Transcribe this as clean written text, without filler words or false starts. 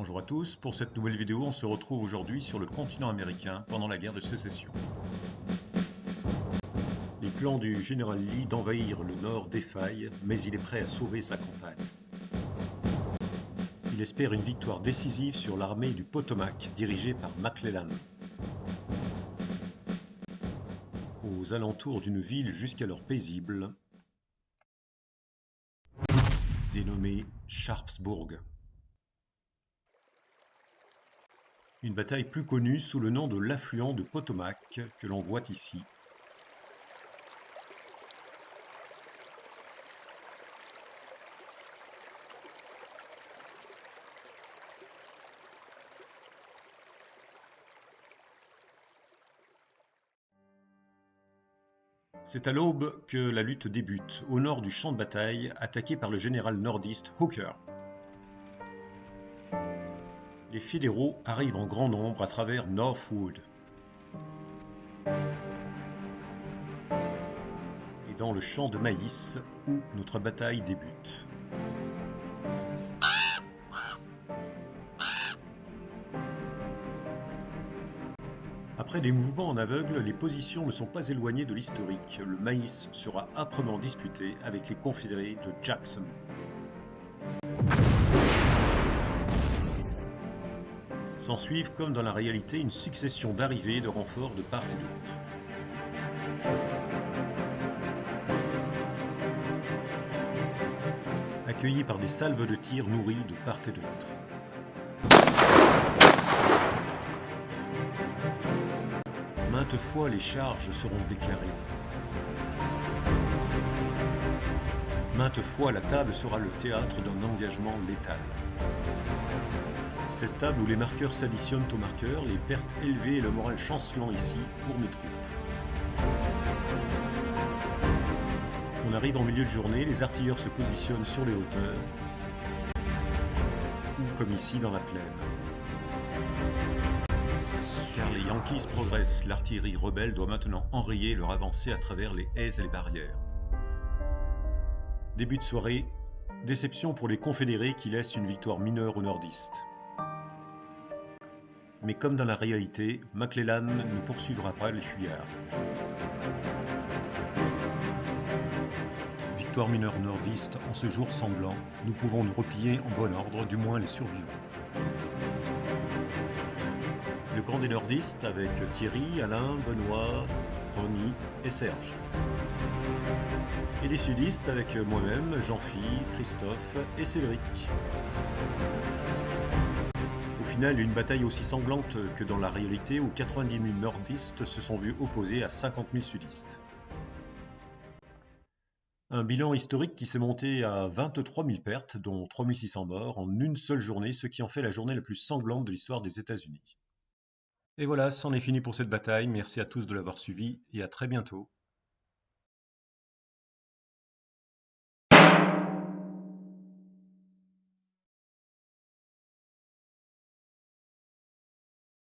Bonjour à tous, pour cette nouvelle vidéo, on se retrouve aujourd'hui sur le continent américain pendant la guerre de sécession. Les plans du général Lee d'envahir le nord défaillent, mais il est prêt à sauver sa campagne. Il espère une victoire décisive sur l'armée du Potomac dirigée par McClellan. Aux alentours d'une ville jusqu'alors paisible, dénommée Sharpsburg. Une bataille plus connue sous le nom de l'affluent de Potomac que l'on voit ici. C'est à l'aube que la lutte débute, au nord du champ de bataille, attaqué par le général nordiste Hooker. Les fédéraux arrivent en grand nombre à travers Northwood. Et dans le champ de maïs, où notre bataille débute. Après des mouvements en aveugle, les positions ne sont pas éloignées de l'historique. Le maïs sera âprement disputé avec les confédérés de Jackson. S'ensuivent, comme dans la réalité, une succession d'arrivées de renforts de part et d'autre. Accueillis par des salves de tirs nourris de part et d'autre. Maintes fois, les charges seront déclarées. Maintes fois, la table sera le théâtre d'un engagement létal. Cette table où les marqueurs s'additionnent aux marqueurs, les pertes élevées et le moral chancelant ici pour mes troupes. On arrive en milieu de journée, les artilleurs se positionnent sur les hauteurs, ou comme ici dans la plaine. Car les Yankees progressent, l'artillerie rebelle doit maintenant enrayer leur avancée à travers les haies et les barrières. Début de soirée, déception pour les confédérés qui laissent une victoire mineure aux nordistes. Mais comme dans la réalité, McClellan ne poursuivra pas les fuyards. Victoire mineure nordiste en ce jour sanglant, nous pouvons nous replier en bon ordre, du moins les survivants. Le camp des nordistes avec Thierry, Alain, Benoît, Ronny et Serge. Et les sudistes avec moi-même, Jean-Philippe, Christophe et Cédric. Au final, une bataille aussi sanglante que dans la réalité où 90 000 nordistes se sont vus opposés à 50 000 sudistes. Un bilan historique qui s'est monté à 23 000 pertes, dont 3 600 morts en une seule journée, ce qui en fait la journée la plus sanglante de l'histoire des États-Unis. Et voilà, c'en est fini pour cette bataille. Merci à tous de l'avoir suivi et à très bientôt.